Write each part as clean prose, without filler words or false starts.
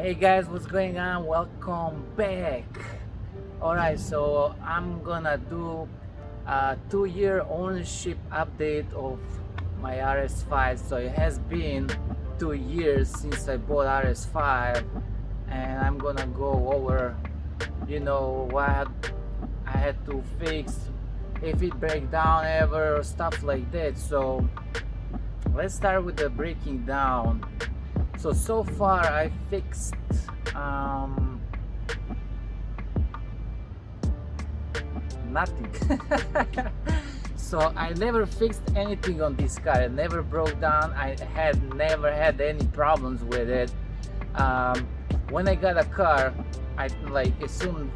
Hey guys, what's going on? Welcome back. Alright, so I'm gonna do a 2-year ownership update of my RS5. So it has been 2 years since I bought RS5, and I'm gonna go over, what I had to fix, if it break down ever, or stuff like that. So let's start with the breaking down. So far I fixed nothing. So I never fixed anything on this car. It never broke down. I had never had any problems with it. When I got a car, I as soon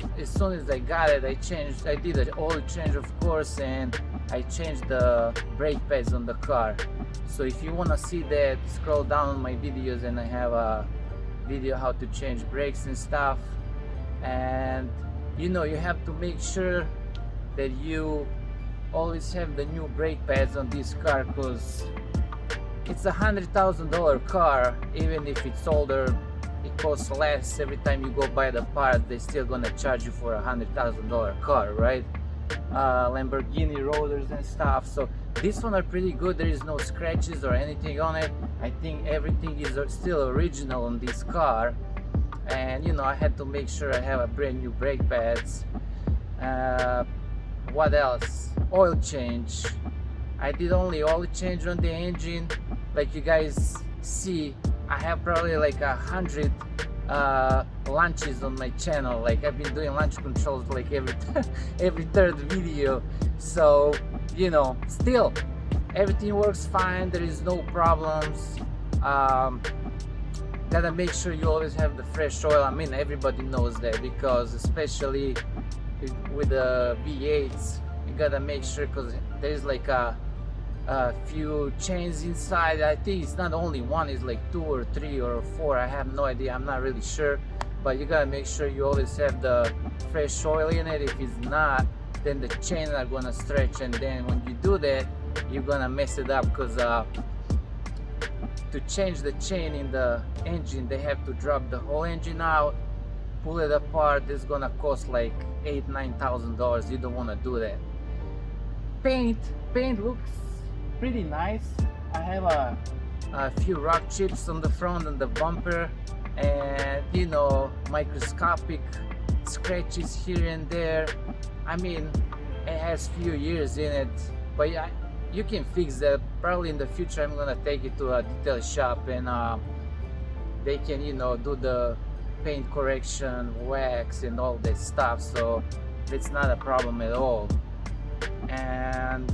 as I got it, I did an oil change, of course, and I changed the brake pads on the car. So if you want to see that, scroll down on my videos and I have a video how to change brakes and stuff. And you have to make sure that you always have the new brake pads on this car, because it's $100,000 car. Even if it's older, it costs less. Every time you go buy the part, they're still gonna charge you for $100,000 car, right? Lamborghini rotors and stuff. So this one are pretty good. There is no scratches or anything on it. I think everything is still original on this car. And I had to make sure I have a brand new brake pads. What else? Oil change. I did only oil change on the engine. Like you guys see, I have probably like 100 launches on my channel. Like I've been doing launch controls like every third video. So still everything works fine. There is no problems. Gotta make sure you always have the fresh oil. I mean, everybody knows that, because especially with the V8s, you gotta make sure, because there's like a few chains inside. I think it's not only one, it's like 2 or 3 or 4. I have no idea, I'm not really sure, but you gotta make sure you always have the fresh oil in it. If it's not, then the chains are gonna stretch, and then when you do that, you're gonna mess it up, because to change the chain in the engine, they have to drop the whole engine out, pull it apart. It's gonna cost like $8,000-9,000. You don't want to do that. Paint looks pretty nice. I have a few rock chips on the front and the bumper, and microscopic scratches here and there. I mean, it has few years in it, but yeah, you can fix that. Probably in the future I'm gonna take it to a detail shop, and they can do the paint correction, wax, and all that stuff. So it's not a problem at all. And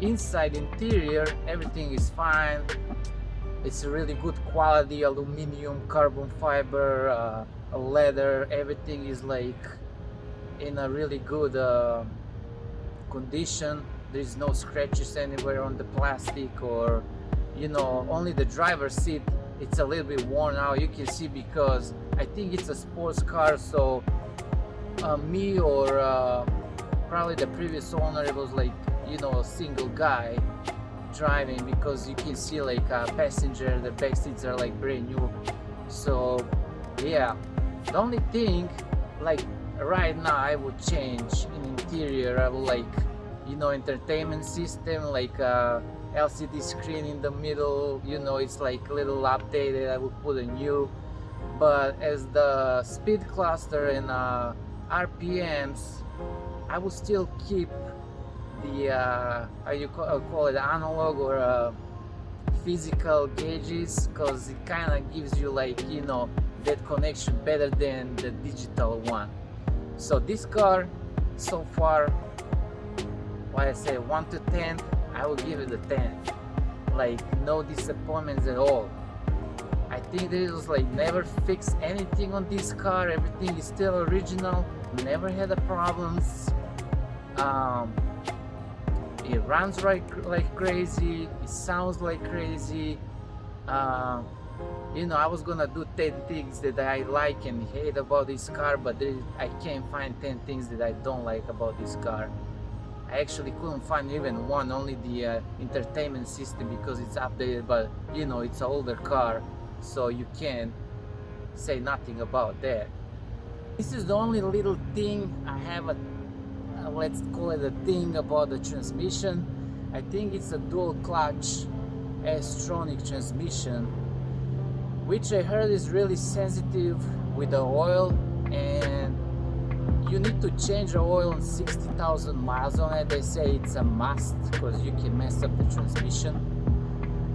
inside interior, everything is fine. It's a really good quality aluminum, carbon fiber, leather. Everything is like in a really good condition. There's no scratches anywhere on the plastic, or only the driver's seat, it's a little bit worn out. You can see, because I think it's a sports car. So me or probably the previous owner, it was like a single guy driving, because you can see like a passenger, the back seats are like brand new. So yeah, the only thing, like right now, I would change in interior. I would like entertainment system, like LCD screen in the middle. It's like a little updated. I would put a new, but as the speed cluster and RPMs, I would still keep the how you call it, analog or physical gauges, because it kind of gives you like that connection better than the digital one. So this car, so far, what I say, 1 to 10, I will give it a 10. Like no disappointments at all. I think there is like never fixed anything on this car. Everything is still original. Never had a problems. It runs like crazy. It sounds like crazy. I was gonna do 10 things that I like and hate about this car, but I can't find 10 things that I don't like about this car. I actually couldn't find even one, only the entertainment system, because it's updated, but it's an older car. so you can't say nothing about that. This is the only little thing I have let's call it a thing about the transmission. I think it's a dual clutch S-tronic transmission, which I heard is really sensitive with the oil, and you need to change the oil on 60,000 miles on it. They say it's a must because you can mess up the transmission,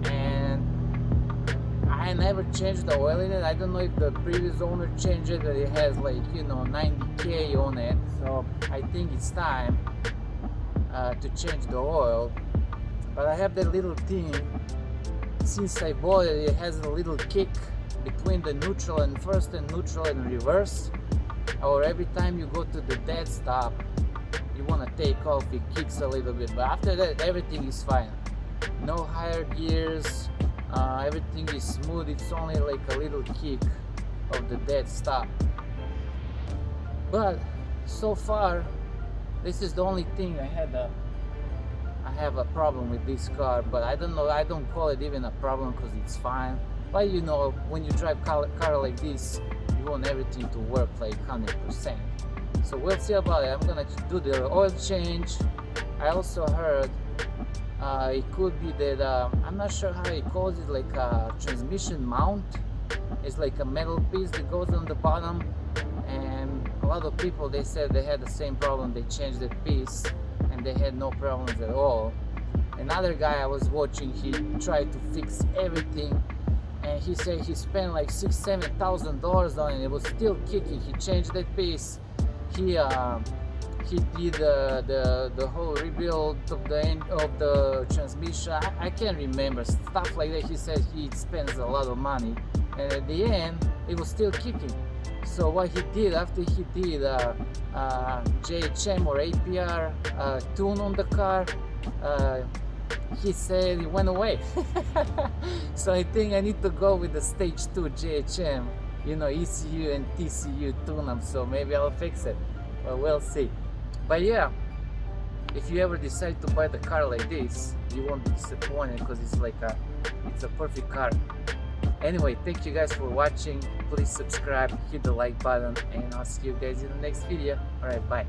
and I never changed the oil in it. I don't know if the previous owner changed it, but it has like, you know, 90k on it, so I think it's time to change the oil. But I have that little thing, since I bought it, it has a little kick between the neutral and first and neutral and reverse, or every time you go to the dead stop you want to take off, it kicks a little bit, but after that everything is fine. No higher gears, everything is smooth. It's only like a little kick of the dead stop. But so far this is the only thing I have a problem with this car, but I don't know, I don't call it even a problem because it's fine. But you know, when you drive car like this, you want everything to work like 100%. So we'll see about it. I'm gonna do the oil change. I also heard it could be that I'm not sure how he calls it, like a transmission mount. It's like a metal piece that goes on the bottom, and a lot of people, they said they had the same problem. They changed that piece and they had no problems at all. Another guy I was watching, he tried to fix everything, and he said he spent like $6,000-7,000 on it. It was still kicking. He changed that piece. He did the whole rebuild of the end of the transmission. I can't remember, stuff like that. He said he spends a lot of money, and at the end it was still kicking. So what he did, after he did JHM or APR tune on the car, he said it went away. So I think I need to go with the stage 2 JHM, you know, ECU and TCU tune up, so maybe I'll fix it, but we'll see. But yeah, if you ever decide to buy the car like this, you won't be disappointed because it's like it's a perfect car. Anyway, thank you guys for watching. Please subscribe, hit the like button, and I'll see you guys in the next video. Alright, bye.